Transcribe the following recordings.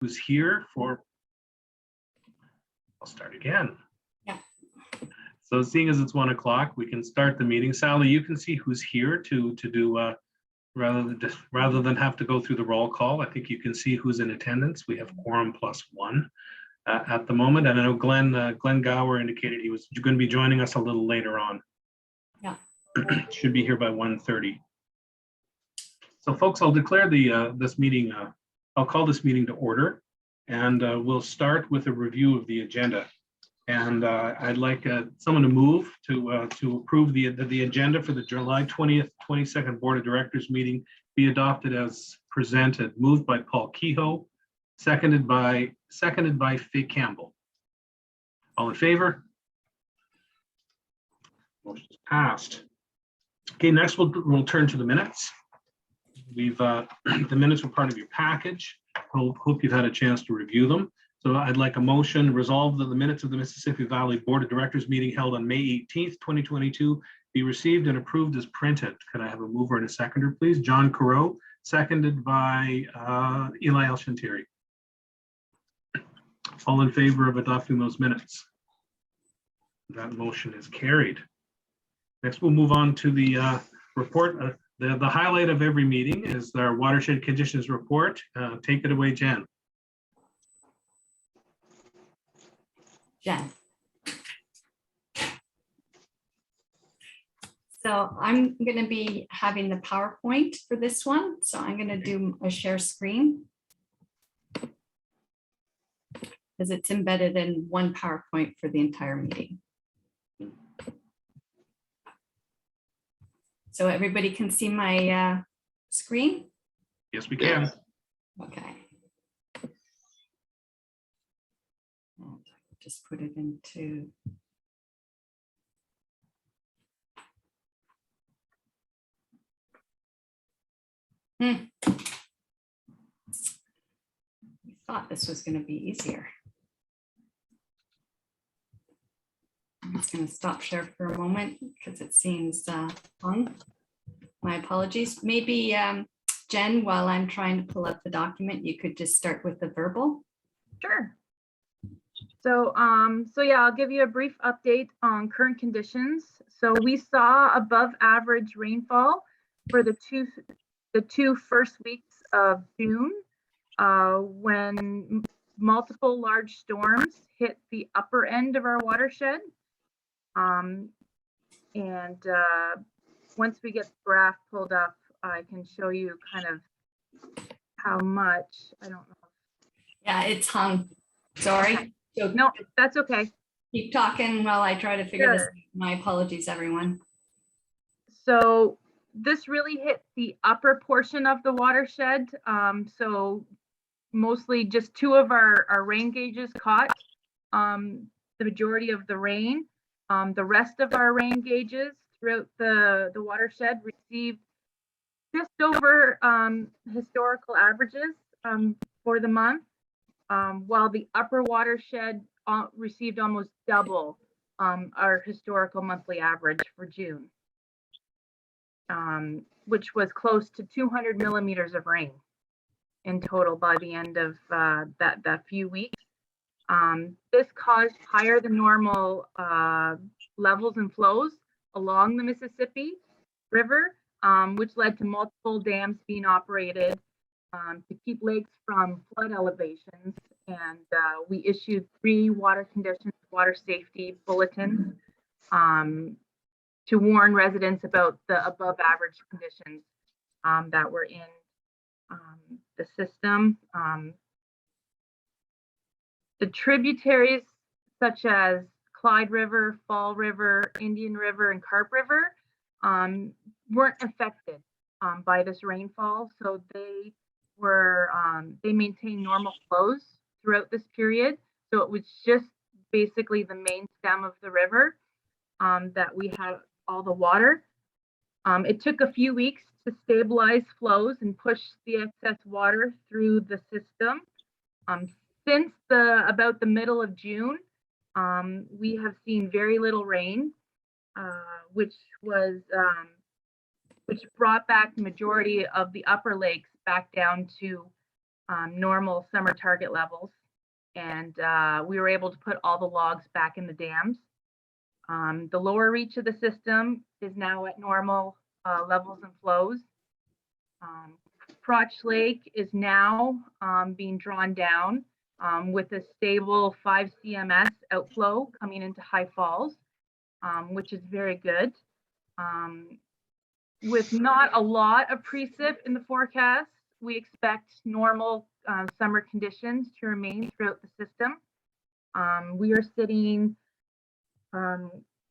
who's here for, I'll start again. Yeah. So seeing as it's 1 o'clock, we can start the meeting. Sally, you can see who's here to do, rather than have to go through the roll call. I think you can see who's in attendance. We have quorum +1 at the moment. And I know Glenn Gower indicated he was going to be joining us a little later on. Yeah. Should be here by 1:30. So folks, I'll declare this meeting, I'll call this meeting to order, and we'll start with a review of the agenda. And I'd like someone to move to approve the agenda for the July 20th, 22nd Board of Directors meeting be adopted as presented. Moved by Paul Kehoe, seconded by Faye Campbell. All in favor? Motion is passed. Okay, next we'll turn to the minutes. We've the minutes were part of your package. Hope you've had a chance to review them. So I'd like a motion resolve that the minutes of the Mississippi Valley Board of Directors meeting held on May 18th, 2022 be received and approved as printed. Could I have a mover and a seconder, please? John Corot, seconded by Eli El-Shantiri. All in favor of adopting those minutes? That motion is carried. Next, we'll move on to the report. The highlight of every meeting is our watershed conditions report. Take it away, Jen. Jen. So I'm going to be having the PowerPoint for this one. So I'm going to do a share screen because it's embedded in one PowerPoint for the entire meeting. So everybody can see my screen? Yes, we can. Okay. Just put it into. I thought this was going to be easier. I'm just going to stop share for a moment because it seems fun. My apologies. Maybe Jen, while I'm trying to pull up the document, you could just start with the verbal. Sure. So yeah, I'll give you a brief update on current conditions. So we saw above average rainfall for the two first weeks of June when multiple large storms hit the upper end of our watershed. Once we get the graph pulled up, I can show you kind of how much. I don't know. Yeah, it's hung. Sorry. So no, that's okay. Keep talking while I try to figure this out. My apologies, everyone. So this really hit the upper portion of the watershed. So mostly just two of our rain gauges caught the majority of the rain. The rest of our rain gauges throughout the watershed received just over historical averages for the month, while the upper watershed received almost double our historical monthly average for June, which was close to 200 millimeters of rain in total by the end of that few weeks. This caused higher than normal levels and flows along the Mississippi River, which led to multiple dams being operated to keep lakes from flood elevations. And we issued 3 water conditions, water safety bulletins to warn residents about the above average conditions that were in the system. The tributaries such as Clyde River, Fall River, Indian River, and Carp River weren't affected by this rainfall. So they maintained normal flows throughout this period. So it was just basically the main stem of the river that we had all the water. It took a few weeks to stabilize flows and push the excess water through the system. Since about the middle of June, we have seen very little rain, which brought back the majority of the upper lakes back down to normal summer target levels. And we were able to put all the logs back in the dams. The lower reach of the system is now at normal levels and flows. Crotch Lake is now being drawn down with a stable 5 CMS outflow coming into High Falls, which is very good. With not a lot of precip in the forecast, we expect normal summer conditions to remain throughout the system. We are sitting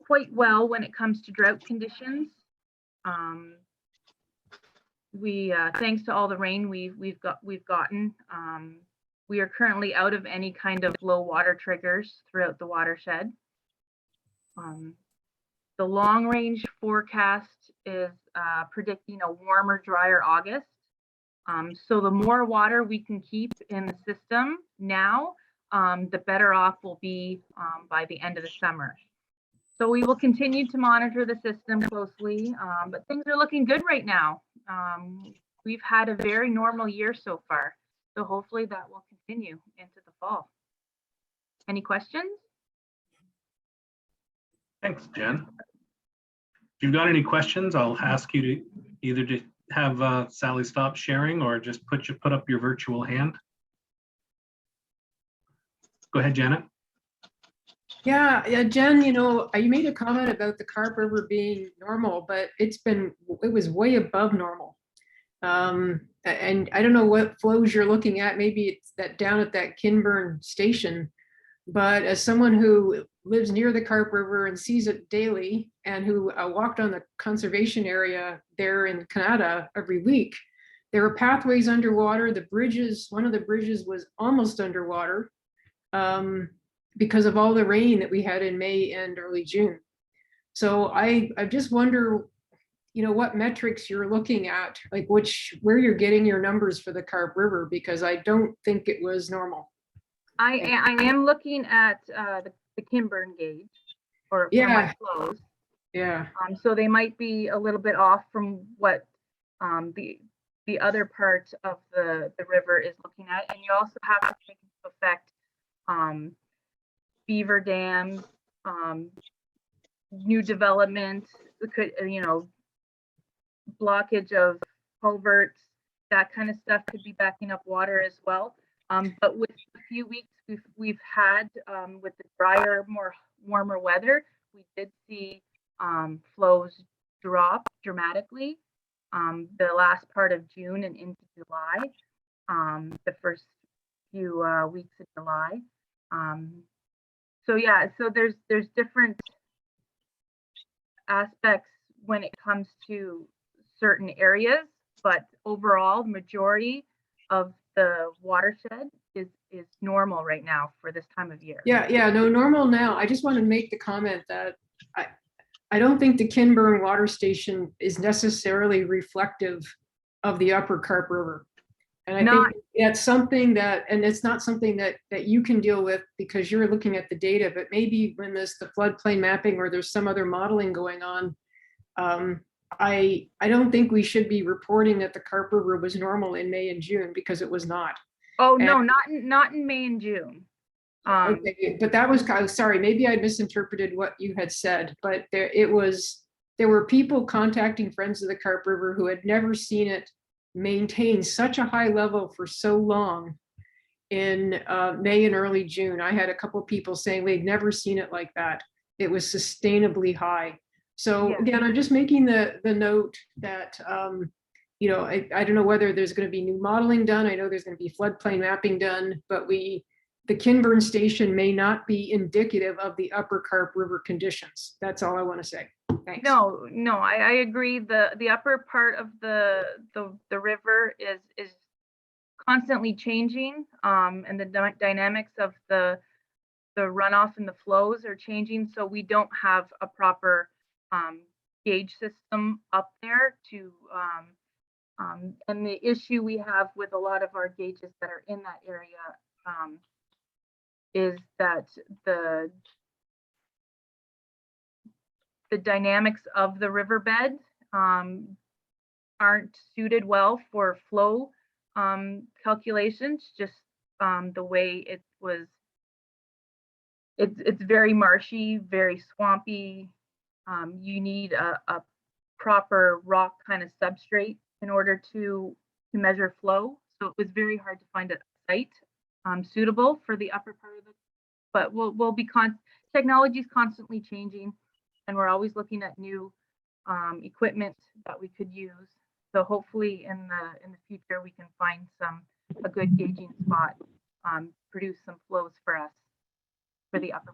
quite well when it comes to drought conditions. Thanks to all the rain we've gotten, we are currently out of any kind of low water triggers throughout the watershed. The long range forecast is predicting a warmer, drier August. So the more water we can keep in the system now, the better off we'll be by the end of the summer. So we will continue to monitor the system closely, but things are looking good right now. We've had a very normal year so far, so hopefully that will continue into the fall. Any questions? Thanks, Jen. If you've got any questions, I'll ask you to either to have Sally stop sharing or just put up your virtual hand. Go ahead, Janet. Yeah, Jen, you know, you made a comment about the Carp River being normal, but it was way above normal. And I don't know what flows you're looking at. Maybe it's that down at that Kinburn station. But as someone who lives near the Carp River and sees it daily, and who walked on the conservation area there in Canada every week, there were pathways underwater. The bridges, one of the bridges was almost underwater because of all the rain that we had in May and early June. So I just wonder, you know, what metrics you're looking at, like where you're getting your numbers for the Carp River, because I don't think it was normal. I am looking at the Kinburn gauge for my flows. Yeah. So they might be a little bit off from what the other part of the river is looking at, and you also have to take into effect beaver dams, new development, you know, blockage of culverts, that kind of stuff could be backing up water as well. But with a few weeks we've had with the drier, warmer weather, we did see flows drop dramatically the last part of June and into July, the first few weeks of July. So yeah, so there's different aspects when it comes to certain areas, but overall, the majority of the watershed is normal right now for this time of year. Yeah, no, normal now. I just want to make the comment that I don't think the Kinburn water station is necessarily reflective of the upper Carp River. And I think that's something that, and it's not something that you can deal with because you're looking at the data, but maybe when there's the floodplain mapping or there's some other modeling going on, I don't think we should be reporting that the Carp River was normal in May and June, because it was not. Oh, no, not in May and June. Okay, but that was, sorry, maybe I misinterpreted what you had said, but there were people contacting Friends of the Carp River who had never seen it maintain such a high level for so long in May and early June. I had a couple of people saying they'd never seen it like that. It was sustainably high. So yeah. Again, I'm just making the note that, you know, I don't know whether there's going to be new modeling done. I know there's going to be floodplain mapping done, but the Kinburn station may not be indicative of the upper Carp River conditions. That's all I want to say. Thanks. No, I agree. The upper part of the river is constantly changing, and the dynamics of the runoff and the flows are changing. So we don't have a proper gauge system up there to, and the issue we have with a lot of our gauges that are in that area is that the dynamics of the riverbed aren't suited well for flow calculations, just the way it was. It's very marshy, very swampy. You need a proper rock kind of substrate in order to measure flow. So it was very hard to find a site suitable for the upper part of it. But we'll be technology is constantly changing, and we're always looking at new equipment that we could use. So hopefully in the future we can find a good gauging spot, produce some flows for us for the upper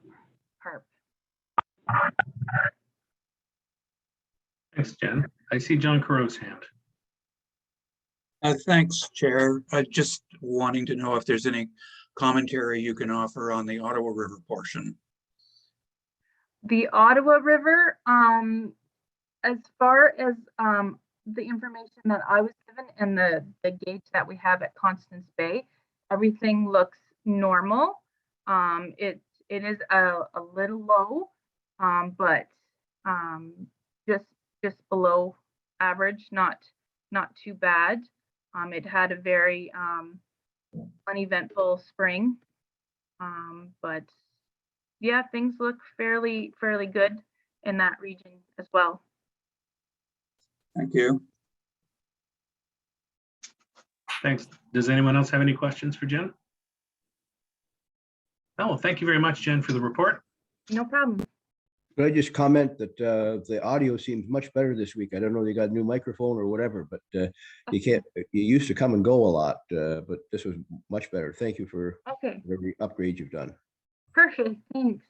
part. Thanks, Jen. I see John Carrow's hand. Thanks, Chair. Just wanting to know if there's any commentary you can offer on the Ottawa River portion. The Ottawa River, as far as the information that I was given and the gauge that we have at Constance Bay, everything looks normal. It is a little low, but just below average, not too bad. It had a very uneventful spring, but yeah, things look fairly good in that region as well. Thank you. Thanks. Does anyone else have any questions for Jen? Oh, thank you very much, Jen, for the report. No problem. Could I just comment that the audio seems much better this week? I don't know, you got a new microphone or whatever, but you used to come and go a lot, but this was much better. Thank you for every upgrade you've done. Perfect, thanks.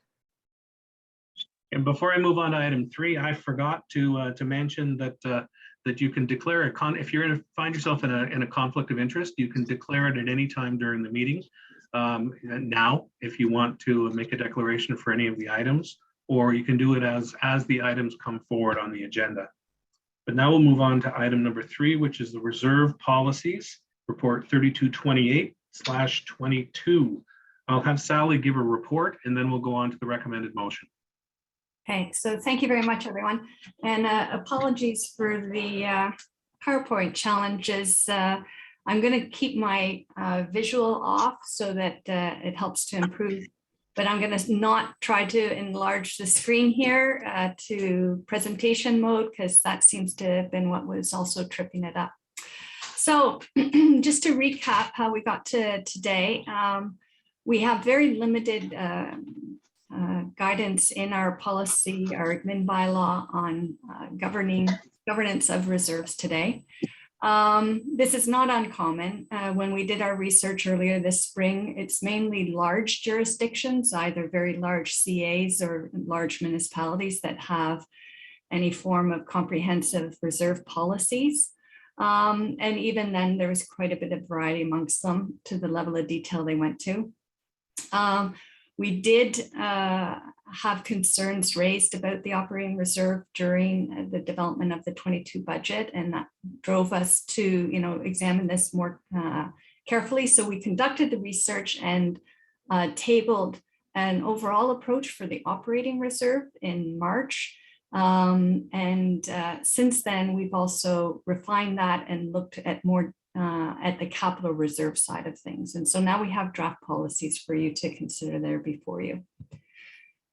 And before I move on to item 3, I forgot to mention that that you can declare if you're find yourself in a conflict of interest, you can declare it at any time during the meeting. Now, if you want to make a declaration for any of the items, or you can do it as the items come forward on the agenda. But now we'll move on to item number 3, which is the reserve policies, report 3228/22. I'll have Sally give a report, and then we'll go on to the recommended motion. Okay, so thank you very much, everyone. And apologies for the PowerPoint challenges. I'm going to keep my visual off so that it helps to improve, but I'm going to not try to enlarge the screen here to presentation mode, because that seems to have been what was also tripping it up. So just to recap how we got to today, we have very limited guidance in our policy, our admin bylaw on governance of reserves today. This is not uncommon. When we did our research earlier this spring, it's mainly large jurisdictions, either very large CAs or large municipalities that have any form of comprehensive reserve policies. And even then, there was quite a bit of variety amongst them to the level of detail they went to. We did have concerns raised about the operating reserve during the development of the 22 budget, and that drove us to, examine this more carefully. So we conducted the research and tabled an overall approach for the operating reserve in March. Since then, we've also refined that and looked at more at the capital reserve side of things. And so now we have draft policies for you to consider there before you.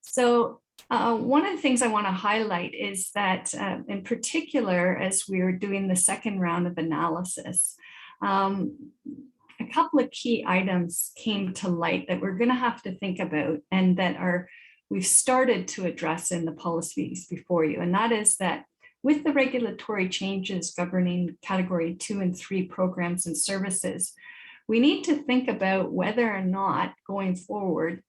So one of the things I want to highlight is that in particular, as we were doing the second round of analysis, a couple of key items came to light that we're going to have to think about and that we've started to address in the policies before you. And that is that with the regulatory changes governing category 2 and 3 programs and services, we need to think about whether or not going forward,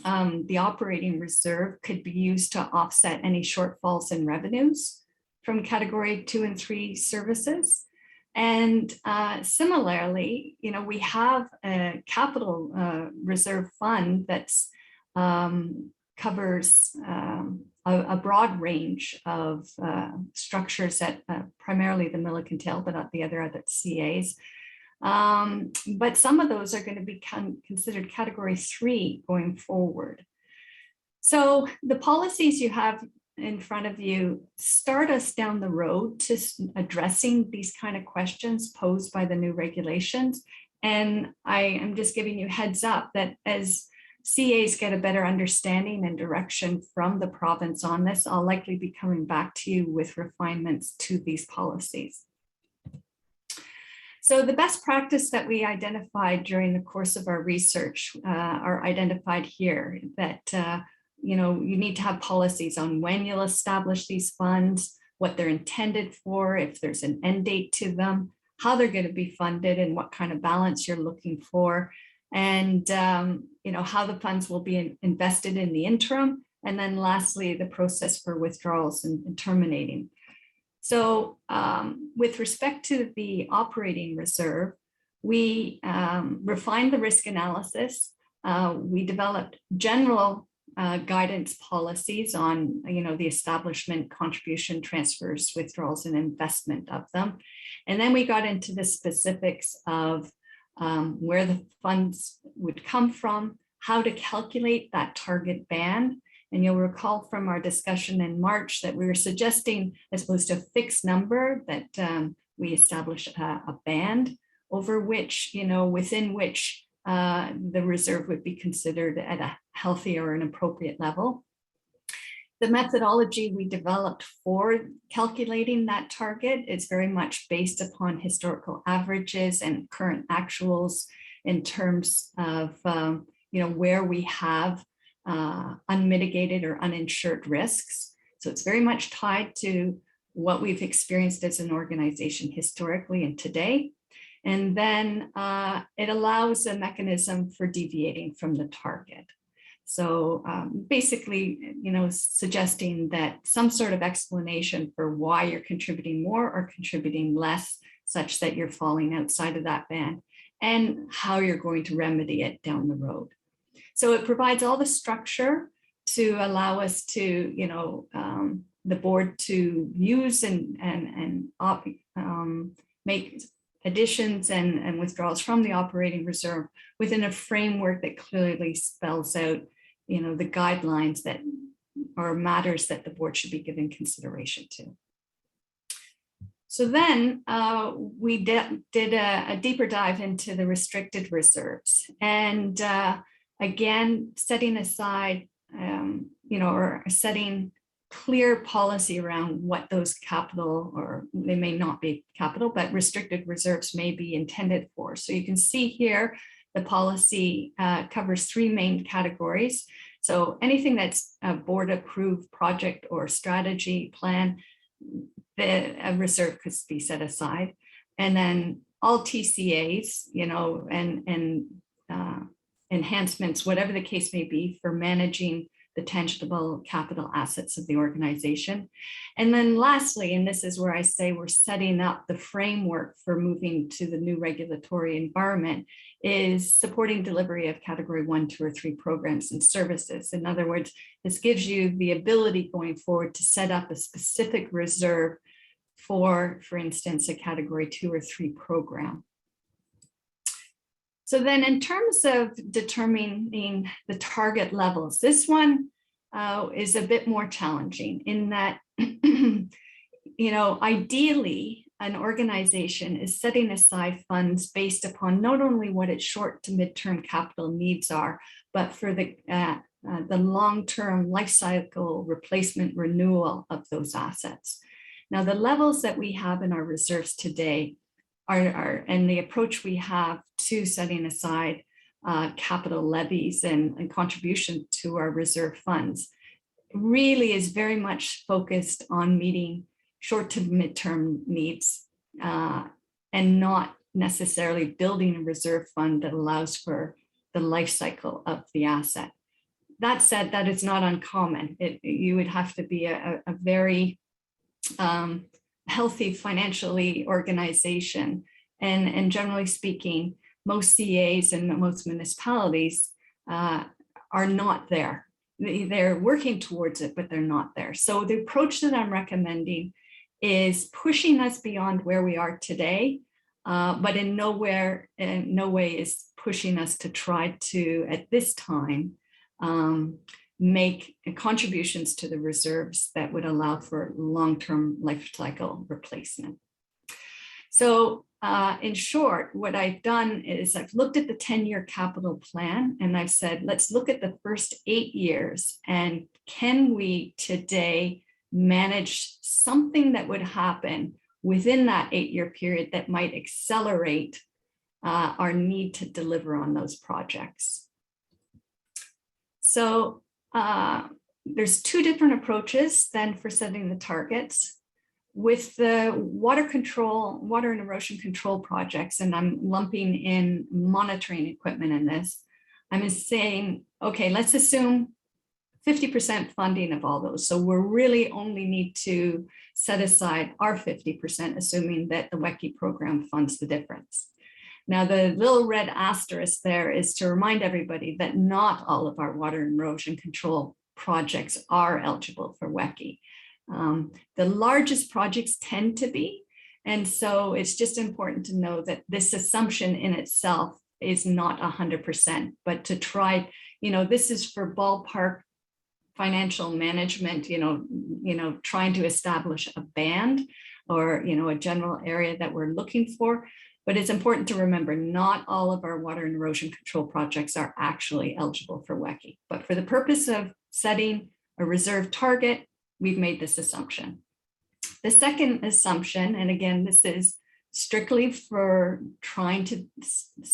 the operating reserve could be used to offset any shortfalls in revenues from category 2 and 3 services. And similarly, we have a capital reserve fund that's covers a broad range of structures at primarily the Milliken Tail, but not the other CAs. But some of those are going to be considered category 3 going forward. So the policies you have in front of you start us down the road to addressing these kind of questions posed by the new regulations. And I am just giving you heads up that as CAs get a better understanding and direction from the province on this, I'll likely be coming back to you with refinements to these policies. So the best practice that we identified during the course of our research are identified here, that you need to have policies on when you'll establish these funds, what they're intended for, if there's an end date to them, how they're going to be funded and what kind of balance you're looking for, and how the funds will be invested in the interim, and then lastly, the process for withdrawals and terminating. So with respect to the operating reserve, we refined the risk analysis. We developed general guidance policies on the establishment, contribution, transfers, withdrawals, and investment of them. And then we got into the specifics of where the funds would come from, how to calculate that target band. And you'll recall from our discussion in March that we were suggesting, as opposed to a fixed number, that we establish a band over which, within which the reserve would be considered at a healthy or an appropriate level. The methodology we developed for calculating that target is very much based upon historical averages and current actuals in terms of where we have unmitigated or uninsured risks. So it's very much tied to what we've experienced as an organization historically and today. And then it allows a mechanism for deviating from the target. So basically, suggesting that some sort of explanation for why you're contributing more or contributing less, such that you're falling outside of that band, and how you're going to remedy it down the road. So it provides all the structure to allow us to, the board to use and make additions and withdrawals from the operating reserve within a framework that clearly spells out, the guidelines that are matters that the board should be giving consideration to. So then we did a deeper dive into the restricted reserves, and again, setting aside, or setting clear policy around what those capital, or they may not be capital, but restricted reserves may be intended for. So you can see here, the policy covers three main categories. So anything that's a board approved project or strategy plan, a reserve could be set aside. And then all TCAs, and enhancements, whatever the case may be, for managing the tangible capital assets of the organization. And then lastly, and this is where I say we're setting up the framework for moving to the new regulatory environment, is supporting delivery of category 1, 2, or 3 programs and services. In other words, this gives you the ability going forward to set up a specific reserve for instance, a category 2 or 3 program. So then in terms of determining the target levels, this one is a bit more challenging in that, ideally, an organization is setting aside funds based upon not only what its short to midterm capital needs are, but for the long-term life cycle replacement renewal of those assets. Now, the levels that we have in our reserves today and the approach we have to setting aside capital levies and contribution to our reserve funds really is very much focused on meeting short to midterm needs and not necessarily building a reserve fund that allows for the life cycle of the asset. That said, that is not uncommon. You would have to be a very healthy financially organization. And generally speaking, most CAs and most municipalities are not there. They're working towards it, but they're not there. So the approach that I'm recommending is pushing us beyond where we are today, but in no way is pushing us to try to, at this time, make contributions to the reserves that would allow for long-term life cycle replacement. So in short, what I've done is I've looked at the 10-year capital plan and I've said, let's look at the first 8 years and can we today manage something that would happen within that 8-year period that might accelerate our need to deliver on those projects. So there's 2 different approaches then for setting the targets. With the water and erosion control projects, and I'm lumping in monitoring equipment in this, I'm saying, okay, let's assume 50% funding of all those. So we're really only need to set aside our 50%, assuming that the WECI program funds the difference. Now, the little red asterisk there is to remind everybody that not all of our water and erosion control projects are eligible for WECI. The largest projects tend to be, and so it's just important to know that this assumption in itself is not 100%, but to try, this is for ballpark financial management, trying to establish a band or, a general area that we're looking for. But it's important to remember not all of our water and erosion control projects are actually eligible for WECI. But for the purpose of setting a reserve target, we've made this assumption. The second assumption, and again, this is strictly for trying to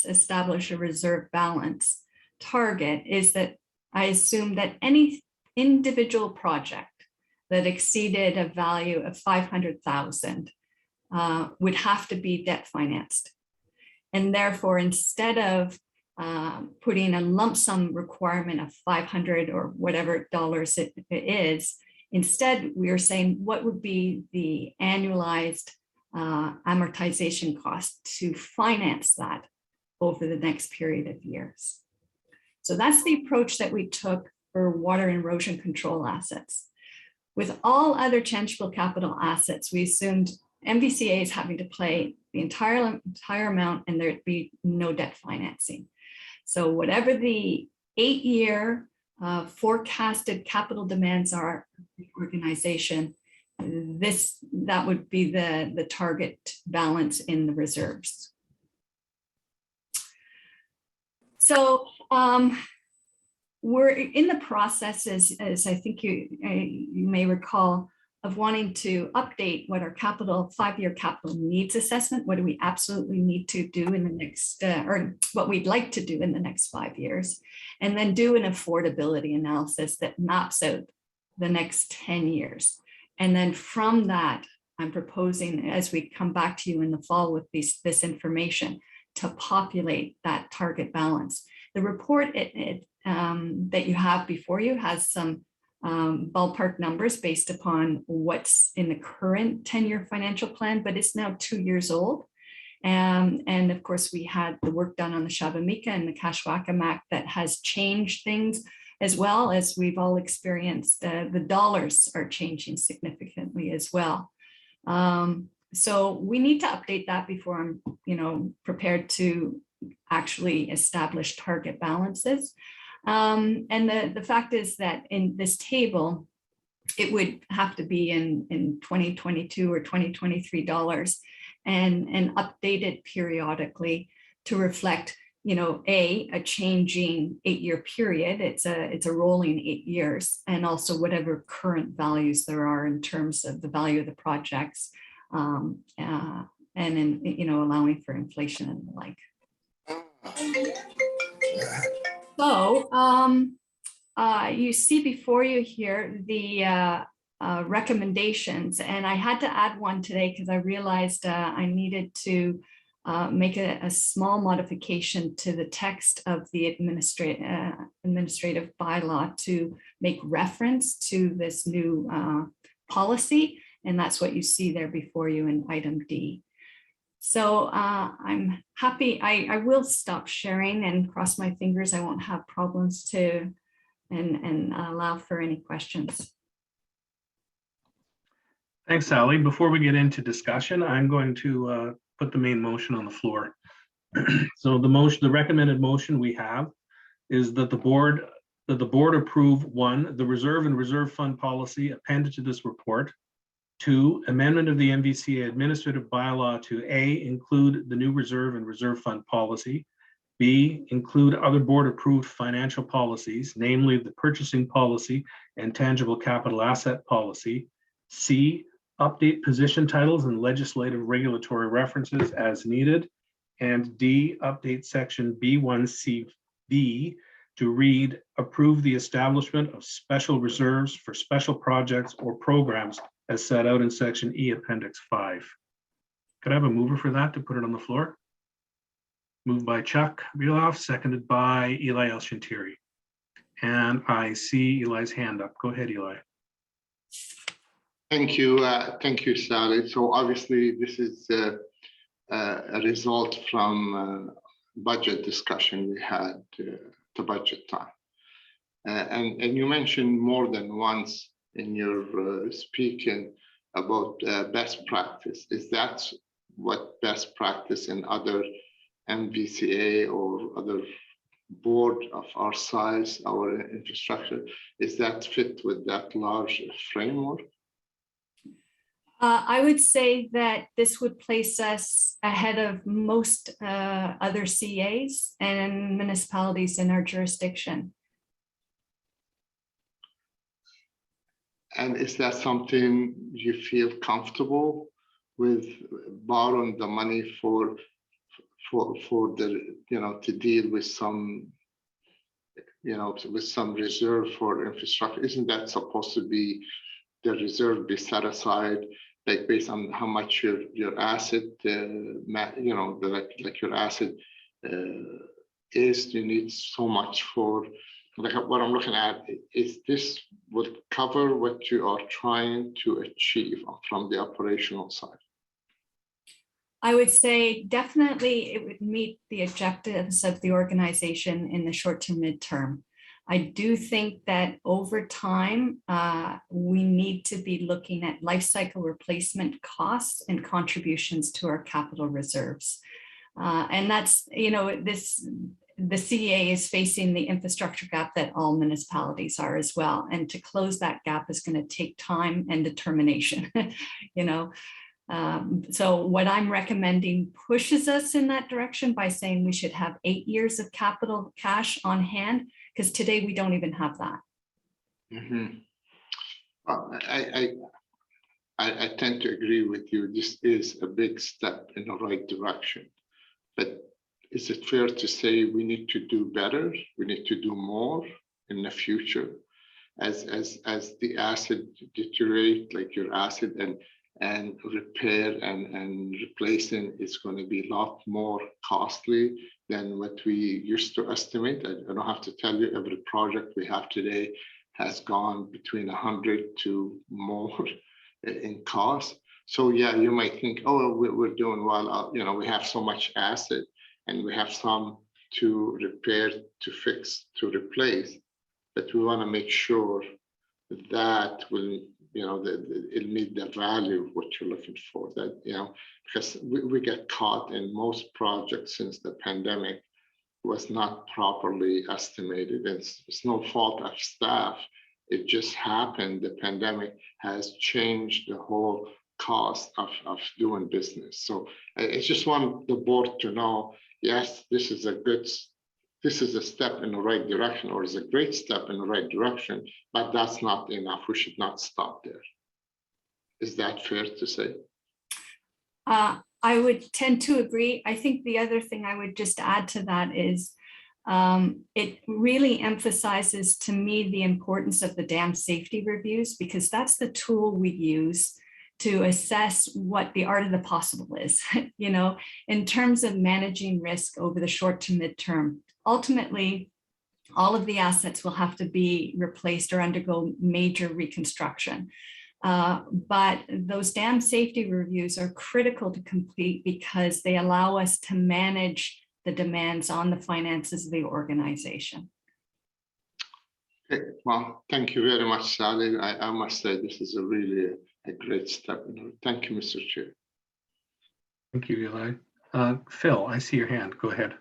establish a reserve balance target, is that I assume that any individual project that exceeded a value of 500,000 would have to be debt financed. And therefore, instead of putting a lump sum requirement of 500 or whatever dollars it is, instead, we are saying what would be the annualized amortization cost to finance that over the next period of years. So that's the approach that we took for water and erosion control assets. With all other tangible capital assets, we assumed MVCA is having to pay the entire amount and there'd be no debt financing. So whatever the 8-year forecasted capital demands are the organization, that would be the target balance in the reserves. So we're in the process, as I think you may recall, of wanting to update what our 5-year capital needs assessment, what do we absolutely need to do in the next, or what we'd like to do in the next 5 years, and then do an affordability analysis that maps out the next 10 years. And then from that, I'm proposing, as we come back to you in the fall with this information, to populate that target balance. The report that you have before you has some ballpark numbers based upon what's in the current 10-year financial plan, but it's now 2 years old. And of course, we had the work done on the Shabamika and the Kashwakamak that has changed things, as well as we've all experienced. The dollars are changing significantly as well. So we need to update that before I'm prepared to actually establish target balances. And the fact is that in this table, it would have to be in 2022 or 2023 dollars and updated periodically to reflect, a changing 8-year period. It's a rolling 8 years, and also whatever current values there are in terms of the value of the projects, and in allowing for inflation and the like. So you see before you here the recommendations, and I had to add one today because I realized I needed to make a small modification to the text of the administrative bylaw to make reference to this new policy, and that's what you see there before you in item D. So I'm happy. I will stop sharing and cross my fingers I won't have problems to and allow for any questions. Thanks, Sally. Before we get into discussion, I'm going to put the main motion on the floor. So the recommended motion we have is that the board that the board approve, 1, the reserve and reserve fund policy appended to this report. 2, amendment of the MVCA administrative bylaw to A, include the new reserve and reserve fund policy. B, include other board-approved financial policies, namely the purchasing policy and tangible capital asset policy. C, update position titles and legislative regulatory references as needed. And D, update section B1CV to read, approve the establishment of special reserves for special projects or programs as set out in section E, appendix 5. Could I have a mover for that to put it on the floor? Moved by Chuck Bealoff, seconded by Eli El-Shantiri. And I see Eli's hand up. Go ahead, Eli. Thank you, Sally. So obviously, this is a result from budget discussion we had the budget time, and you mentioned more than once in your speaking about best practice. Is that what best practice in other MVCA or other board of our size, our infrastructure, is that fit with that large framework? I would say that this would place us ahead of most other CAs and municipalities in our jurisdiction. And is that something you feel comfortable with, borrowing the money for the, to deal with some, with some reserve for infrastructure? Isn't that supposed to be the reserve be set aside, like based on how much your asset, like your asset is? You need so much for, like what I'm looking at. Is this would cover what you are trying to achieve from the operational side? I would say definitely it would meet the objectives of the organization in the short to midterm. I do think that over time, we need to be looking at life cycle replacement costs and contributions to our capital reserves. And that's, the CEA is facing the infrastructure gap that all municipalities are as well. And to close that gap is going to take time and determination, So what I'm recommending pushes us in that direction by saying we should have 8 years of capital cash on hand, because today we don't even have that. Mm-hmm. I tend to agree with you. This is a big step in the right direction. But is it fair to say we need to do better? We need to do more in the future as the asset deteriorate, like your asset and repair and replacing is going to be a lot more costly than what we used to estimate. I don't have to tell you, every project we have today has gone between 100 to more in cost. So yeah, you might think, oh, we're doing well. We have so much asset and we have some to repair, to fix, to replace, but we want to make sure that will, it'll meet the value of what you're looking for. That, because we get caught in most projects since the pandemic was not properly estimated. It's no fault of staff. It just happened. The pandemic has changed the whole cost of doing business. So I just want the board to know, yes, this is a step in the right direction, or is a great step in the right direction, but that's not enough. We should not stop there. Is that fair to say? I would tend to agree. I think the other thing I would just add to that is it really emphasizes to me the importance of the dam safety reviews, because that's the tool we use to assess what the art of the possible is, in terms of managing risk over the short to midterm. Ultimately, all of the assets will have to be replaced or undergo major reconstruction. But those dam safety reviews are critical to complete because they allow us to manage the demands on the finances of the organization. Okay. Well, thank you very much, Sally. I must say this is really a great step. Thank you, Mr. Chair. Thank you, Eli. Phil, I see your hand. Go ahead.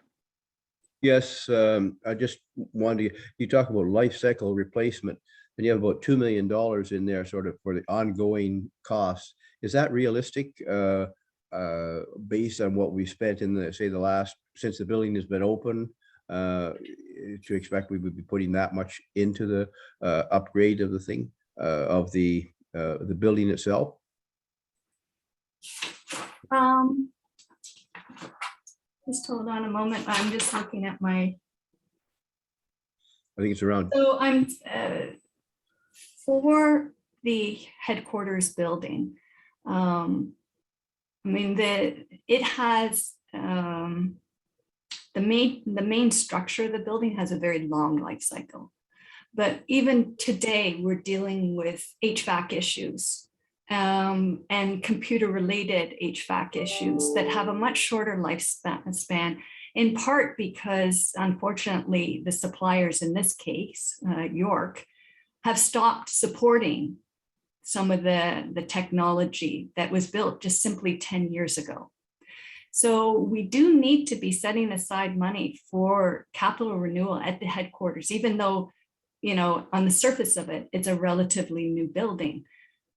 Yes, I just wanted to, you talk about life cycle replacement, and you have about $2 million in there sort of for the ongoing costs. Is that realistic, based on what we spent in the, say, the last, since the building has been open? To expect we would be putting that much into the upgrade of the thing, of the building itself? Just hold on a moment. I'm just looking at my, I think it's around, so I'm for the headquarters building. I mean, it has the main structure of the building has a very long life cycle. But even today, we're dealing with HVAC issues and computer-related HVAC issues that have a much shorter lifespan, in part because, unfortunately, the suppliers in this case, York, have stopped supporting some of the technology that was built just simply 10 years ago. So we do need to be setting aside money for capital renewal at the headquarters, even though, you know, on the surface of it, it's a relatively new building,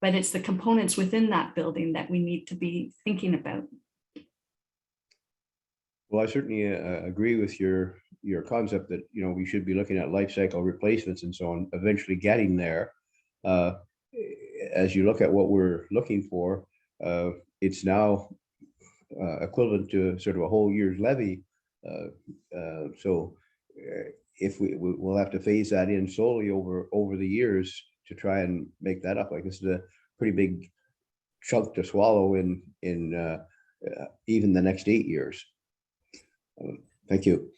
but it's the components within that building that we need to be thinking about. well, I certainly agree with your concept that, you know, we should be looking at life cycle replacements and so on, eventually getting there. As you look at what we're looking for, it's now equivalent to sort of a whole year's levy. So if we'll have to phase that in slowly over the years to try and make that up. Like, this is a pretty big chunk to swallow in even the next 8 years. Thank you.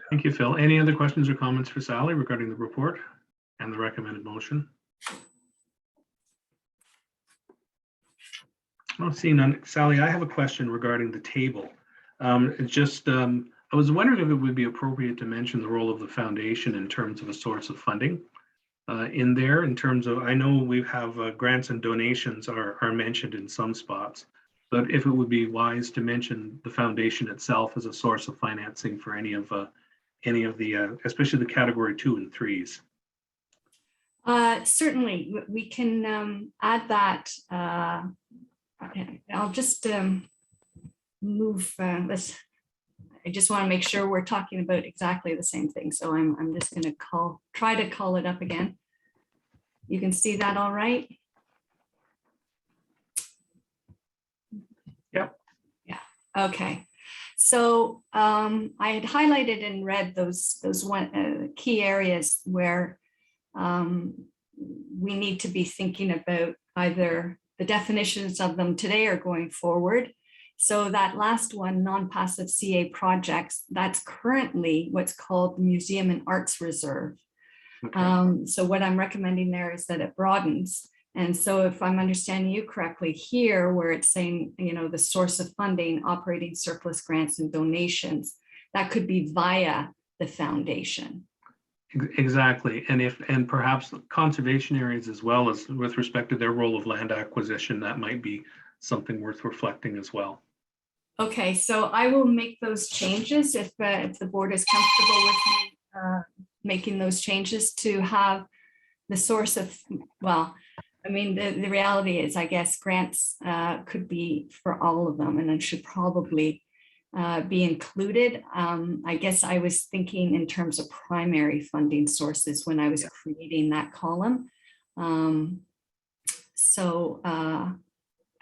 Thank you, Phil. Any other questions or comments for Sally regarding the report and the recommended motion? Well, seeing none. Sally, I have a question regarding the table. It's just, I was wondering if it would be appropriate to mention the role of the foundation in terms of a source of funding in there, in terms of, I know we have grants and donations are mentioned in some spots, but if it would be wise to mention the foundation itself as a source of financing for any of the, especially the category 2 and 3s. Certainly, we can add that. I'll just move this. I just want to make sure we're talking about exactly the same thing. So I'm just going to try to call it up again. You can see that all right? Yep. Yeah. Okay. So I had highlighted in red those key areas where we need to be thinking about either the definitions of them today or going forward. So that last one, non-passive CA projects, that's currently what's called the Museum and Arts Reserve. Okay. So what I'm recommending there is that it broadens. And so if I'm understanding you correctly here, where it's saying, you know, the source of funding, operating surplus grants and donations, that could be via the foundation. Exactly. And perhaps conservation areas, as well as with respect to their role of land acquisition, that might be something worth reflecting as well. Okay, so I will make those changes if the board is comfortable with me making those changes to have the source of, well, I mean, the reality is, I guess, grants could be for all of them, and it should probably be included. I guess I was thinking in terms of primary funding sources when I was creating that column. So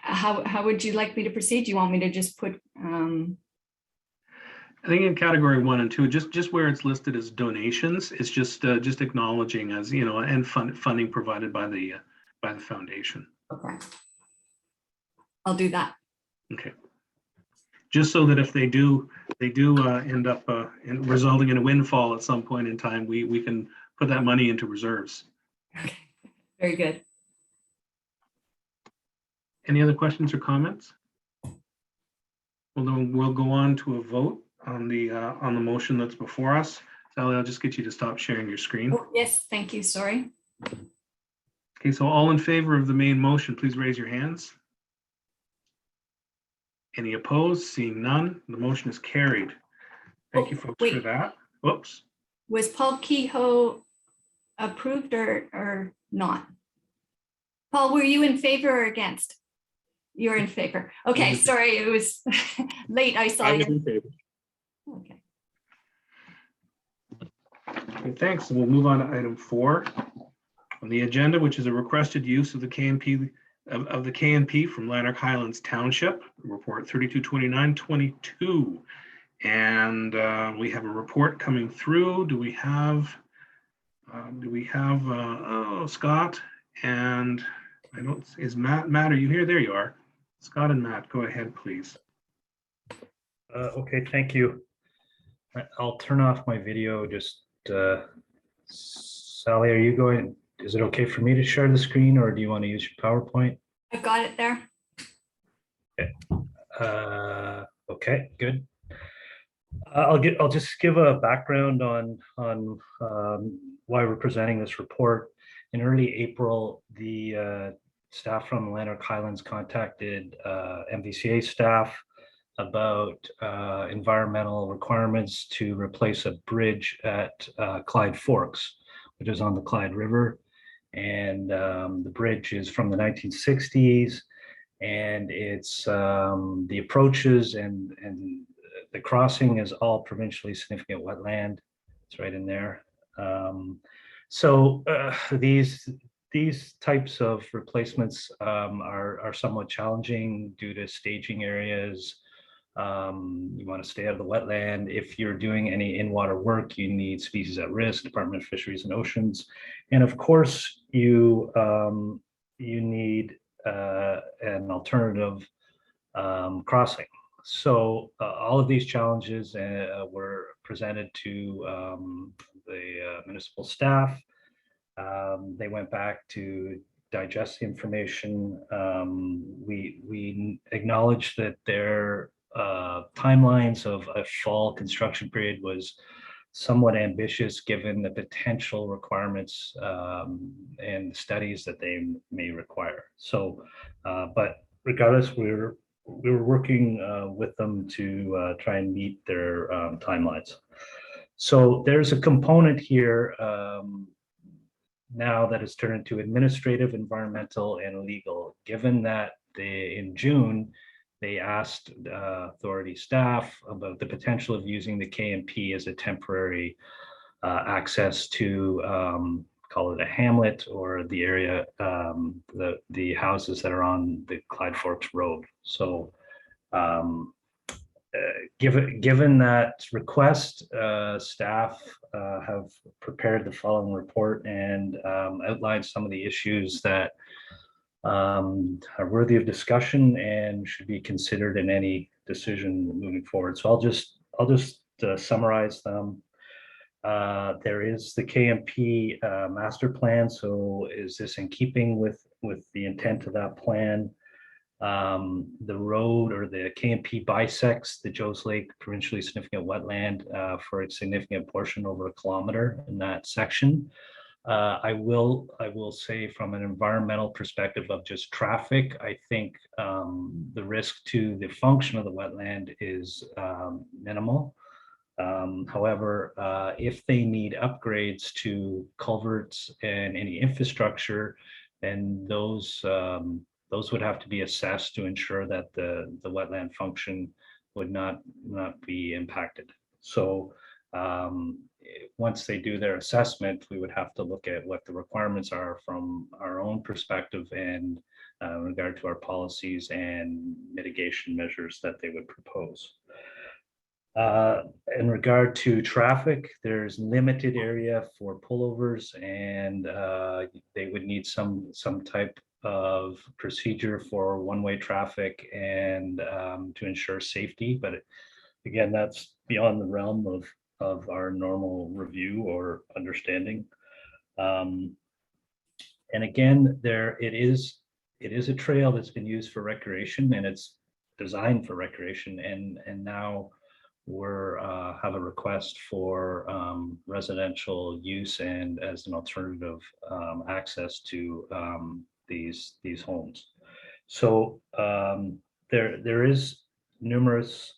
how would you like me to proceed? Do you want me to just put? I think in category 1 and 2, just where it's listed as donations, it's just acknowledging as, you know, and funding provided by the foundation. Okay, I'll do that. Okay. Just so that if they do end up resulting in a windfall at some point in time, we can put that money into reserves. Okay, very good. Any other questions or comments? Well, then we'll go on to a vote on the motion that's before us. Sally, I'll just get you to stop sharing your screen. Oh, yes, thank you. Sorry. Okay, so all in favor of the main motion, please raise your hands. Any opposed? Seeing none, the motion is carried. Thank you, Oh, folks, for wait. that. Whoops. Was Paul Kehoe approved or not? Paul, were you in favor or against? You're in favor. Okay, in sorry, it was late. I saw I was you. in favor. Okay. Okay, thanks. And we'll move on to item 4 on the agenda, which is a requested use of the KNP of the KNP from Lanark Highlands Township, report 322922. And we have a report coming through. Do we have Scott and I don't, is Matt, are you here? There you are. Scott and Matt, go ahead, please. Okay, thank you. I'll turn off my video. Just Sally, are you going? Is it okay for me to share the screen, or do you want to use your PowerPoint? I've got it there. Okay, good. I'll just give a background on why we're presenting this report. In early April, the staff from Lanark Highlands contacted MVCA staff about environmental requirements to replace a bridge at Clyde Forks, which is on the Clyde River. And the bridge is from the 1960s, and it's the approaches and the crossing is all provincially significant wetland. It's right in there. So these types of replacements are somewhat challenging due to staging areas. You want to stay out of the wetland. If you're doing any in-water work, you need species at risk, Department of Fisheries and Oceans. And of course, you need an alternative crossing. So all of these challenges were presented to the municipal staff. They went back to digest the information. We acknowledge that their timelines of a fall construction period was somewhat ambitious given the potential requirements and studies that they may require. So, but regardless, we were working with them to try and meet their timelines. So there's a component here now that has turned into administrative, environmental, and legal, given that in June, they asked authority staff about the potential of using the KNP as a temporary access to call it a hamlet or the area, the houses that are on the Clyde Forks Road. So given that request, staff have prepared the following report and outlined some of the issues that are worthy of discussion and should be considered in any decision moving forward. So I'll just summarize them. There is the KNP master plan. So is this in keeping with the intent of that plan? The road or the KNP bisects the Joes Lake provincially significant wetland for a significant portion over a kilometer in that section. I will say from an environmental perspective of just traffic, I think the risk to the function of the wetland is minimal. However, if they need upgrades to culverts and any infrastructure, then those would have to be assessed to ensure that the wetland function would not be impacted. So once they do their assessment, we would have to look at what the requirements are from our own perspective and in regard to our policies and mitigation measures that they would propose. In regard to traffic, there's limited area for pullovers, and they would need some type of procedure for one-way traffic and to ensure safety. But again, that's beyond the realm of our normal review or understanding. And again, it is a trail that's been used for recreation, and it's designed for recreation, and now we're have a request for residential use and as an alternative access to these homes. So there is numerous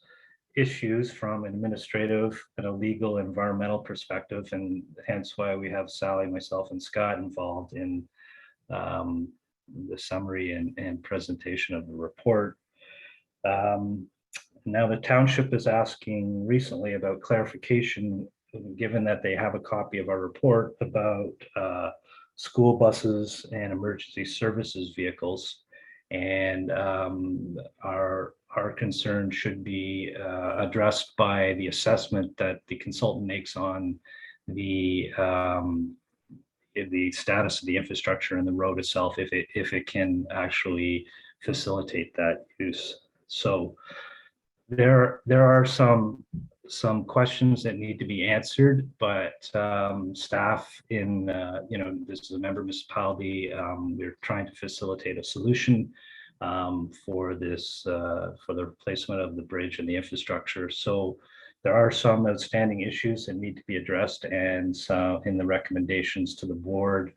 issues from an administrative and a legal environmental perspective, and hence why we have Sally, myself, and Scott involved in the summary and presentation of the report. Now the township is asking recently about clarification, given that they have a copy of our report about school buses and emergency services vehicles. And our concern should be addressed by the assessment that the consultant makes on the status of the infrastructure and the road itself, if it can actually facilitate that use. So there are some questions that need to be answered, but staff in this is a member municipality. We're trying to facilitate a solution for this for the replacement of the bridge and the infrastructure. So there are some outstanding issues that need to be addressed, and so in the recommendations to the board,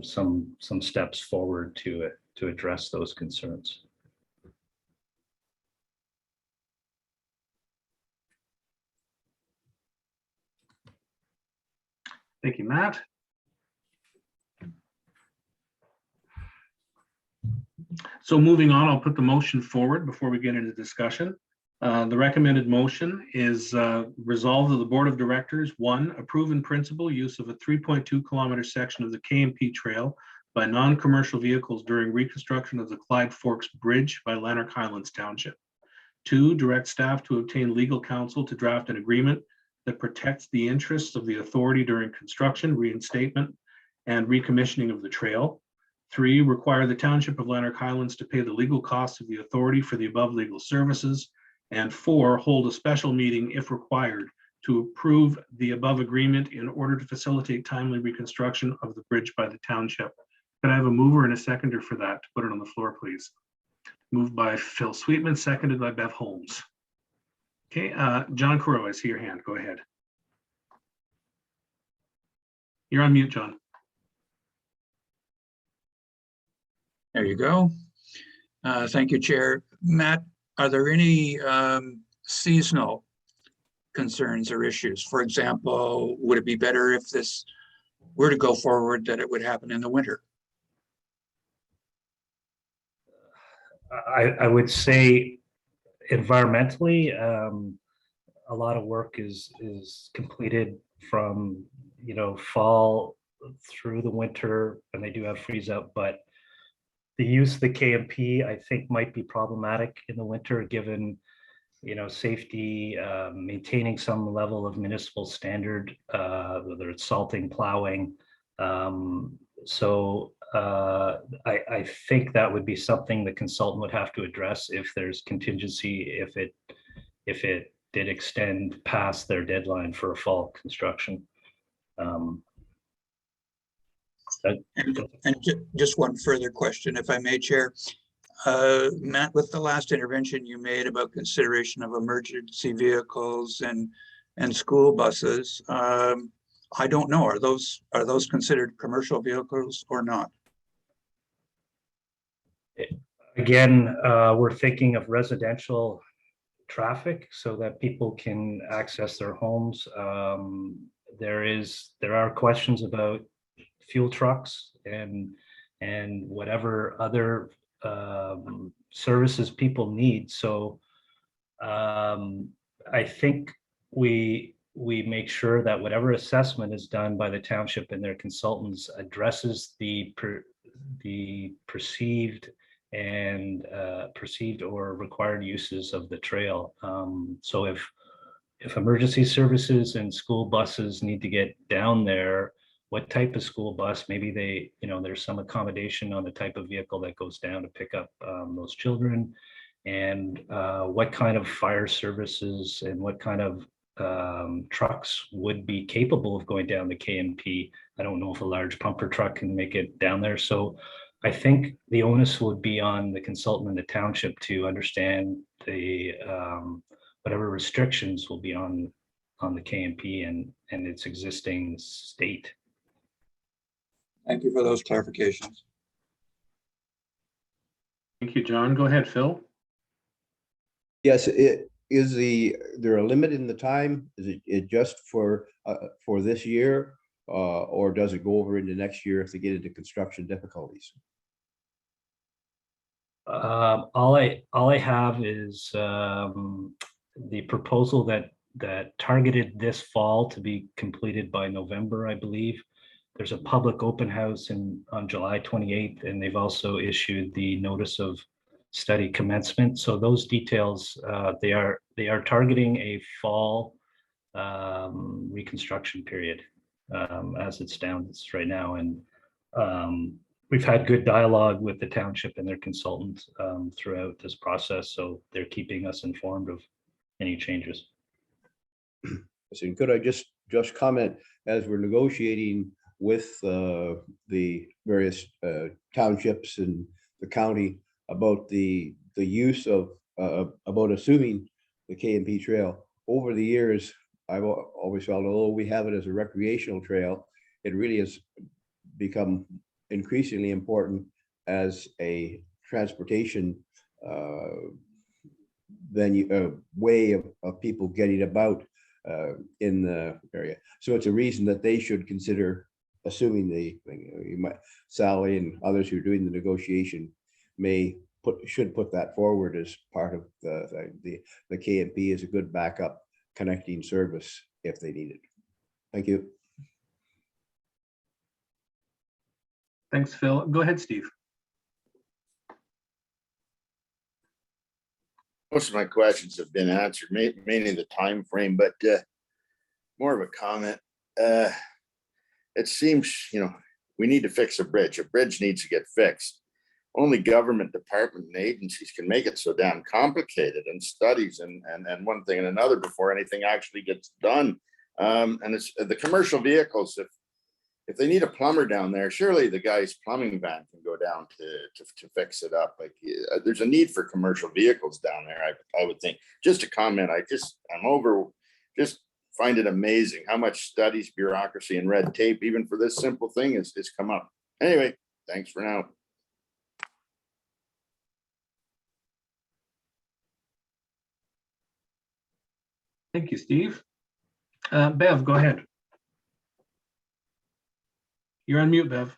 some steps forward to address those concerns. Thank you, Matt. So moving on, I'll put the motion forward before we get into discussion. The recommended motion is resolved that the Board of Directors, 1, approve in principle use of a 3.2 kilometer section of the KMP Trail by non-commercial vehicles during reconstruction of the Clyde Forks Bridge by Lanark Highlands Township. 2, direct staff to obtain legal counsel to draft an agreement that protects the interests of the authority during construction, reinstatement, and recommissioning of the trail. 3, require the Township of Lanark Highlands to pay the legal costs of the authority for the above legal services. And 4, hold a special meeting if required to approve the above agreement in order to facilitate timely reconstruction of the bridge by the township. Could I have a mover and a seconder for that? Put it on the floor, please. Moved by Phil Sweetman, seconded by Bev Holmes. Okay, John Crowe, I see your hand. Go ahead. You're on mute, John. There you go. Thank you, Chair. Matt, are there any seasonal concerns or issues? For example, would it be better if this were to go forward that it would happen in the winter? I would say environmentally, a lot of work is completed from fall through the winter, and they do have freeze out, but the use of the KMP I think might be problematic in the winter, given safety, maintaining some level of municipal standard, whether it's salting, plowing. So I think that would be something the consultant would have to address if there's contingency, if it did extend past their deadline for a fall construction. Just one further question, if I may, Chair. Matt, with the last intervention you made about consideration of emergency vehicles and school buses, I don't know, are those considered commercial vehicles or not? Again, we're thinking of residential traffic so that people can access their homes. There are questions about fuel trucks and whatever other services people need. So I think we make sure that whatever assessment is done by the township and their consultants addresses the perceived or required uses of the trail. So if emergency services and school buses need to get down there, what type of school bus? Maybe there's some accommodation on the type of vehicle that goes down to pick up those children, and what kind of fire services and what kind of trucks would be capable of going down the KMP. I don't know if a large pumper truck can make it down there. So I think the onus would be on the consultant and the township to understand the whatever restrictions will be on the KMP and its existing state. Thank you for those clarifications. Thank you, John. Go ahead, Phil. Yes, is there a limit in the time? Is it just for this year? Or does it go over into next year if they get into construction difficulties? All I have is the proposal that targeted this fall to be completed by November, I believe. There's a public open house on July 28th, and they've also issued the notice of study commencement. So those details, they are targeting a fall reconstruction period as it stands right now. And we've had good dialogue with the township and their consultant throughout this process, so they're keeping us informed of any changes. So could I just comment, as we're negotiating with the various townships and the county about the use of about assuming the KMP trail over the years, I've always felt, although we have it as a recreational trail, it really has become increasingly important as a transportation venue, way of people getting about in the area. So it's a reason that they should consider assuming you might, Sally and others who are doing the negotiation should put that forward as part of the KMP as a good backup connecting service if they need it. Thank you. Thanks, Phil. Go ahead, Steve. Most of my questions have been answered, mainly the time frame, but more of a comment. It seems, we need to fix a bridge. A bridge needs to get fixed. Only government department and agencies can make it so damn complicated, and studies and one thing and another before anything actually gets done. And it's the commercial vehicles. If they need a plumber down there, surely the guy's plumbing van can go down to fix it up. Like, there's a need for commercial vehicles down there. I would think. Just a comment. Just find it amazing how much studies, bureaucracy, and red tape, even for this simple thing, is come up. Anyway, thanks for now. Thank you, Steve. Bev, go ahead. You're on mute, Bev.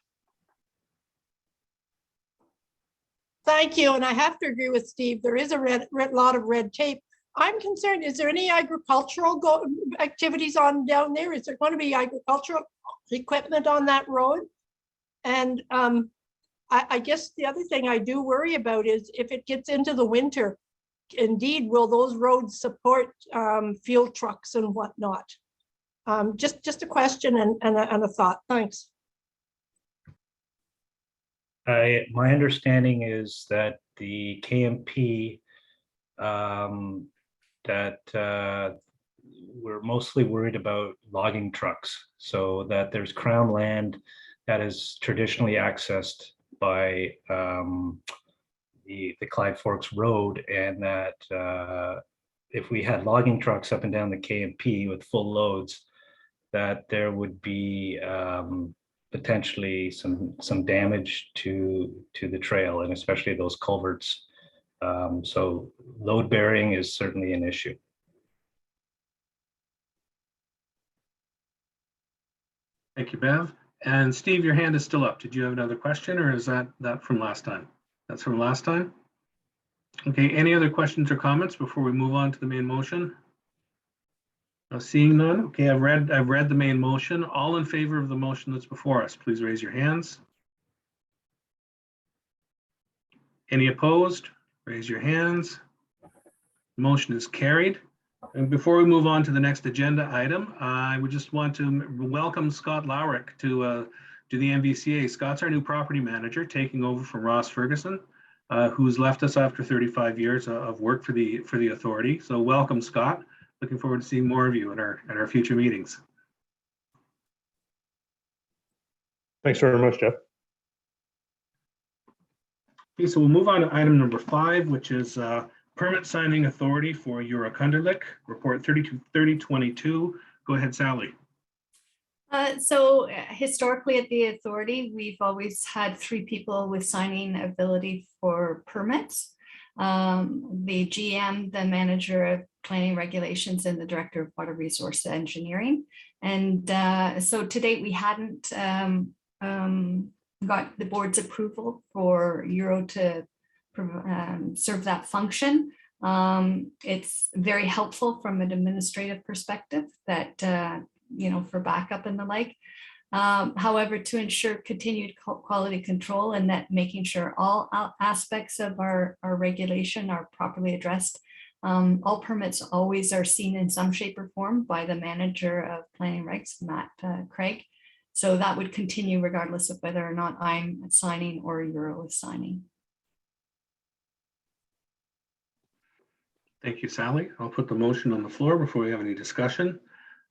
Thank you. And I have to agree with Steve. There is a lot of red tape. I'm concerned, is there any agricultural activities on down there? Is there going to be agricultural equipment on that road? And I guess the other thing I do worry about is if it gets into the winter, indeed, will those roads support field trucks and whatnot? Just a question and a thought. Thanks. My understanding is that the KMP that we're mostly worried about logging trucks, so that there's Crown land that is traditionally accessed by the Clyde Forks Road, and that if we had logging trucks up and down the KMP with full loads, that there would be potentially some damage to the trail, and especially those culverts. So load bearing is certainly an issue. Thank you, Bev. And Steve, your hand is still up. Did you have another question, or is that from last time? That's from last time. Okay, any other questions or comments before we move on to the main motion? Seeing none. Okay, I've read the main motion. All in favor of the motion that's before us, please raise your hands. Any opposed? Raise your hands. Motion is carried. And before we move on to the next agenda item, I would just want to welcome Scott Lowrick to the MVCA. Scott's our new property manager, taking over from Ross Ferguson, who's left us after 35 years of work for the authority. So welcome, Scott. Looking forward to seeing more of you at our future meetings. Thanks very much, Jeff. Okay, so we'll move on to item number 5, which is permit signing authority for Eurocunderlich, report 3022. Go ahead, Sally. So historically at the authority, we've always had 3 people with signing ability for permits. the GM, the manager of planning regulations, and the director of water resource engineering. And so to date, we hadn't got the board's approval for Euro to serve that function. It's very helpful from an administrative perspective that, you know, for backup and the like. However, to ensure continued quality control and that making sure all aspects of our regulation are properly addressed, all permits always are seen in some shape or form by the manager of planning regs, Matt Craig. So that would continue regardless of whether or not I'm signing or Euro is signing. Thank you, Sally. I'll put the motion on the floor before we have any discussion.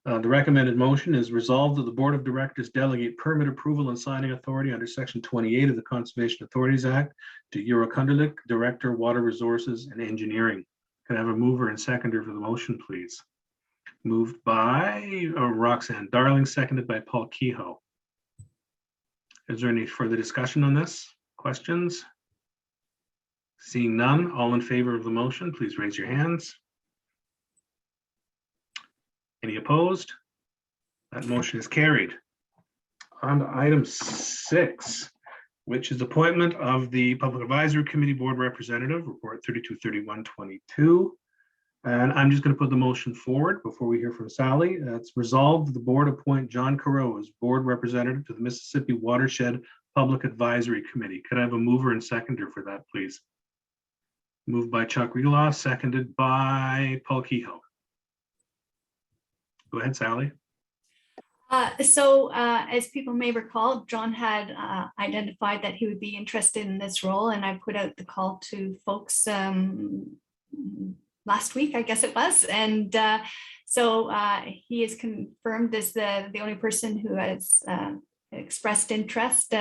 The recommended motion is resolved that the Board of Directors delegate permit approval and signing authority under Section 28 of the Conservation Authorities Act to Euro Kunderlich, Director, Water Resources and Engineering. Can I have a mover and seconder for the motion, please? Moved by Roxanne Darling, seconded by Paul Kehoe. Is there any further discussion on this? Questions? Seeing none, all in favor of the motion, please raise your hands. Any opposed? That motion is carried. On to item 6, which is appointment of the Public Advisory Committee Board Representative, Report 323122. And I'm just going to put the motion forward before we hear from Sally. It's resolved that the board appoint John Carew as board representative to the Mississippi Watershed Public Advisory Committee. Could I have a mover and seconder for that, please? Moved by Chuck Riegelaw, seconded by Paul Kehoe. Go ahead, Sally. As people may recall, John had identified that he would be interested in this role, and I put out the call to folks last week, I guess it was. And he is confirmed as the only person who has expressed interest.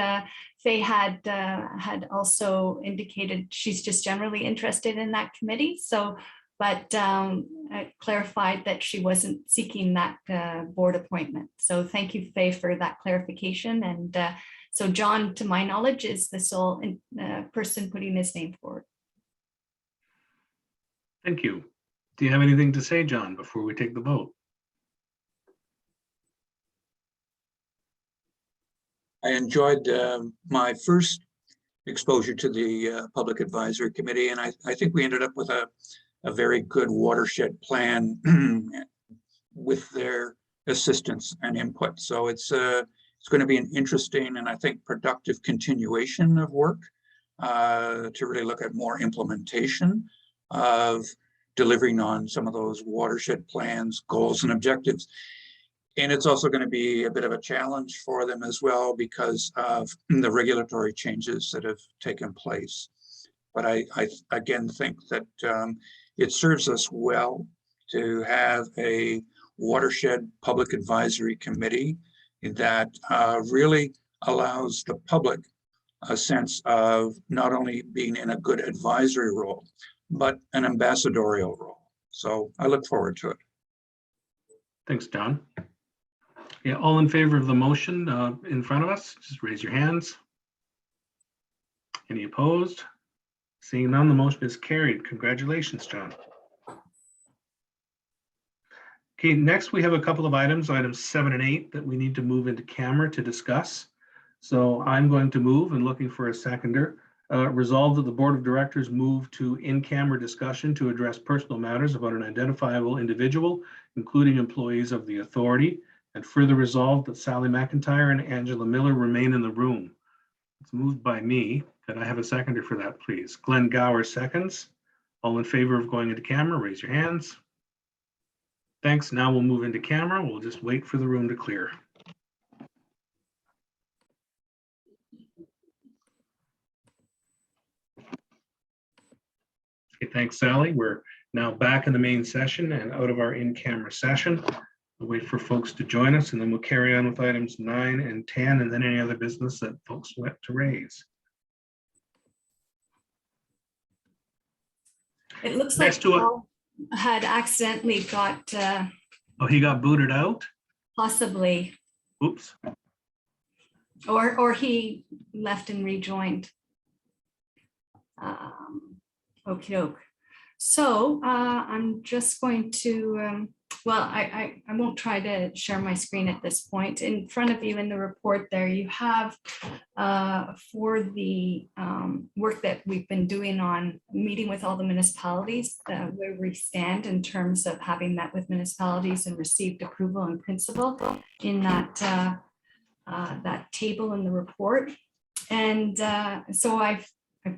Faye had also indicated she's just generally interested in that committee. But clarified that she wasn't seeking that board appointment. So thank you, Faye, for that clarification. And so John, to my knowledge, is the sole person putting his name forward. Thank you. Do you have anything to say, John, before we take the vote? I enjoyed my first exposure to the Public Advisory Committee, and I think we ended up with a very good watershed plan with their assistance and input. So it's going to be an interesting and I think productive continuation of work to really look at more implementation of delivering on some of those watershed plans, goals, and objectives. And it's also going to be a bit of a challenge for them as well because of the regulatory changes that have taken place. But I again think that it serves us well to have a watershed public advisory committee that really allows the public a sense of not only being in a good advisory role, but an ambassadorial role. So I look forward to it. Thanks, John. Yeah, all in favor of the motion in front of us, just raise your hands. Any opposed? Seeing none, the motion is carried. Congratulations, John. Okay, next we have a couple of items 7 and 8, that we need to move into camera to discuss. So I'm going to move and looking for a seconder. Resolved that the Board of Directors move to in-camera discussion to address personal matters about an identifiable individual, including employees of the authority, and further resolved that Sally McIntyre and Angela Miller remain in the room. It's moved by me. Could I have a seconder for that, please? Glenn Gower seconds. All in favor of going into camera, raise your hands. Thanks. Now we'll move into camera. We'll just wait for the room to clear. Okay, thanks, Sally. We're now back in the main session and out of our in-camera session. We'll wait for folks to join us, and then we'll carry on with items 9 and 10, and then any other business that folks want to raise. It looks Next like to it. Paul had accidentally got Oh, he got booted out? possibly, Oops. or he left and rejoined. Okey doke. So I'm just going to, well, I won't try to share my screen at this point. In front of you in the report there, you have for the work that we've been doing on meeting with all the municipalities, where we stand in terms of having met with municipalities and received approval in principle in that that table in the report. And so I've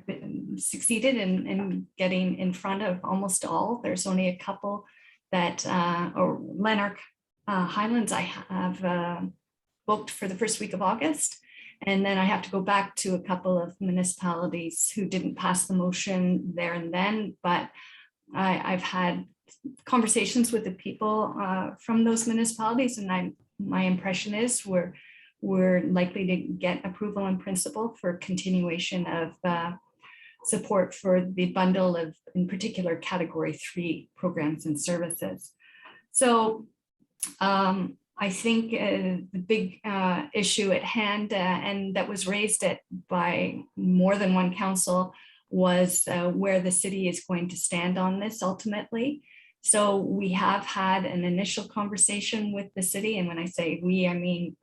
been succeeded in getting in front of almost all. There's only a couple that, or Lanark Highlands, I have booked for the first week of August. And then I have to go back to a couple of municipalities who didn't pass the motion there and then, but I've had conversations with the people from those municipalities, and my impression is we're likely to get approval in principle for continuation of support for the bundle of, in particular, Category 3 programs and services. So I think the big issue at hand, and that was raised by more than one council, was where the city is going to stand on this ultimately. So we have had an initial conversation with the city, and when I say we, I mean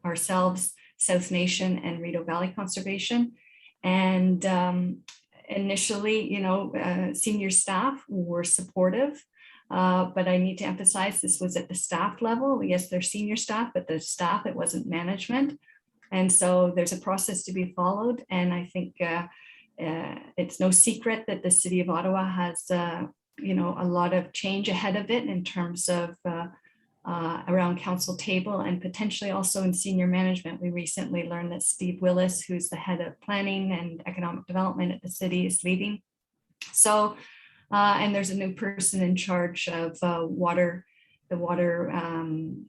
ourselves, South Nation, and Rideau Valley Conservation. And initially, you know, senior staff were supportive, but I need to emphasize this was at the staff level. Yes, they're senior staff, but the staff, it wasn't management. And so there's a process to be followed. And I think it's no secret that the city of Ottawa has, you know, a lot of change ahead of it in terms of around council table and potentially also in senior management. We recently learned that Steve Willis, who's the head of planning and economic development at the city, is leaving. So, and there's a new person in charge of the water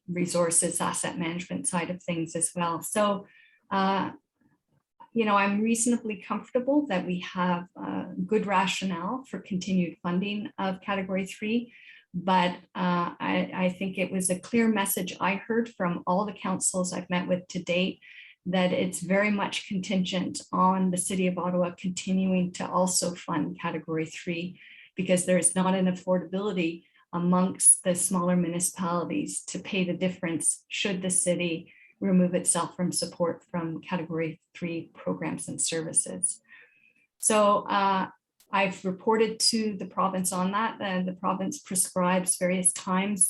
resources, asset management side of things as well. So, you know, I'm reasonably comfortable that we have good rationale for continued funding of Category 3. But I think it was a clear message I heard from all the councils I've met with to date that it's very much contingent on the city of Ottawa continuing to also fund Category 3, because there's not an affordability amongst the smaller municipalities to pay the difference should the city remove itself from support from Category 3 programs and services. So I've reported to the province on that. The province prescribes various times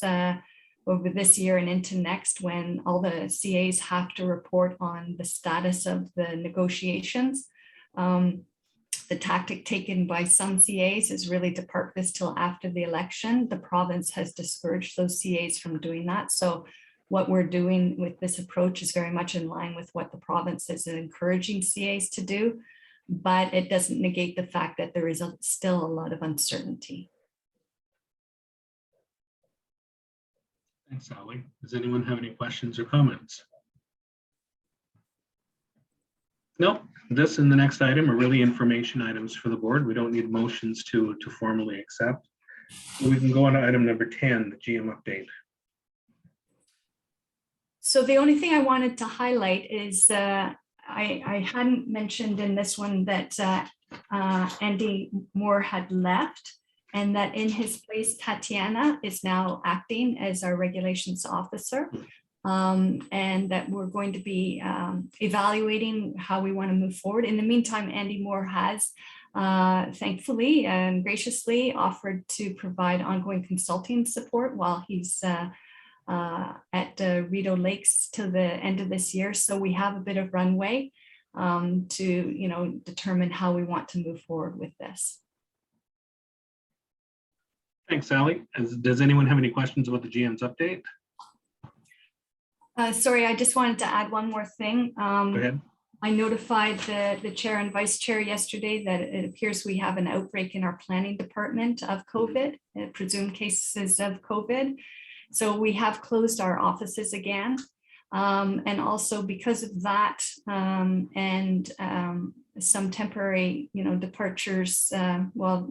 over this year and into next when all the CAs have to report on the status of the negotiations. The tactic taken by some CAs is really to park this till after the election. The province has discouraged those CAs from doing that. So what we're doing with this approach is very much in line with what the province is encouraging CAs to do. But it doesn't negate the fact that there is still a lot of uncertainty. Thanks, Sally. Does anyone have any questions or comments? No, this and the next item are really information items for the board. We don't need motions to formally accept. We can go on to item number 10, the GM update. So the only thing I wanted to highlight is I hadn't mentioned in this one that Andy Moore had left, and that in his place, Tatiana is now acting as our regulations officer, and that we're going to be evaluating how we want to move forward. In the meantime, Andy Moore has thankfully and graciously offered to provide ongoing consulting support while he's at Rideau Lakes till the end of this year. So we have a bit of runway to, you know, determine how we want to move forward with this. Thanks, Sally. Does anyone have any questions about the GM's update? Sorry, I just wanted to add one more thing. Go ahead. I notified the chair and vice chair yesterday that it appears we have an outbreak in our planning department of COVID, presumed cases of COVID. So we have closed our offices again. And also because of that and some temporary, you know, departures, well,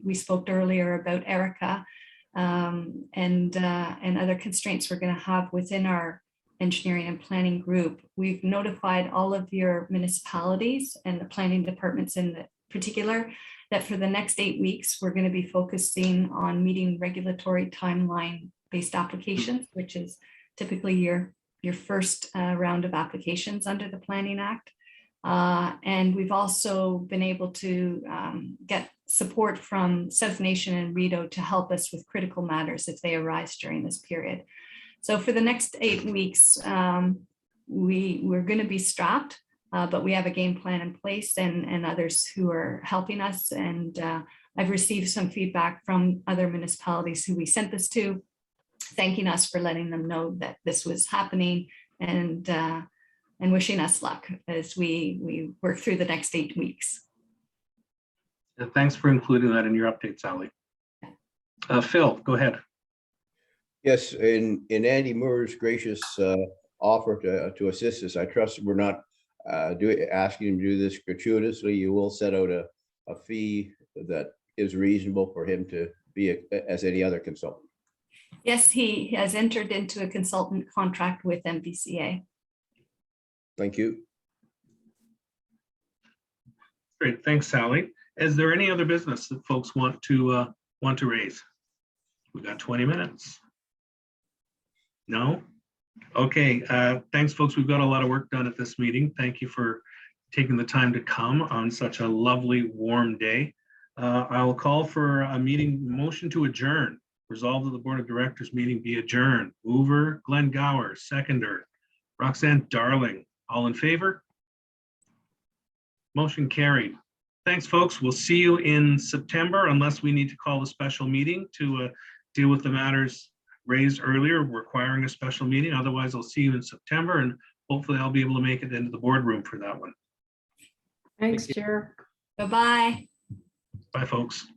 we spoke earlier about Erica and other constraints we're going to have within our engineering and planning group. We've notified all of your municipalities and the planning departments in particular that for the next 8 weeks, we're going to be focusing on meeting regulatory timeline-based applications, which is typically your first round of applications under the Planning Act. And we've also been able to get support from South Nation and Rideau to help us with critical matters if they arise during this period. So for the next 8 weeks, we're going to be strapped, but we have a game plan in place and others who are helping us. And I've received some feedback from other municipalities who we sent this to, thanking us for letting them know that this was happening and wishing us luck as we work through the next 8 weeks. Thanks for including that in your update, Sally. Phil, go ahead. Yes, in Andy Moore's gracious offer to assist us, I trust we're not asking him to do this gratuitously. You will set out a fee that is reasonable for him to be as any other consultant. Yes, he has entered into a consultant contract with MVCA. Thank you. Great, thanks, Sally. Is there any other business that folks want to raise? We got 20 minutes. No? Okay, thanks, folks. We've got a lot of work done at this meeting. Thank you for taking the time to come on such a lovely, warm day. I'll call for a motion to adjourn. Resolved that the Board of Directors meeting be adjourned. Mover, Glenn Gower, seconder, Roxanne Darling. All in favor? Motion carried. Thanks, folks. We'll see you in September unless we need to call a special meeting to deal with the matters raised earlier, requiring a special meeting. Otherwise, I'll see you in September and hopefully I'll be able to make it into the boardroom for that one. Thanks, Chair. Bye-bye. Bye, folks.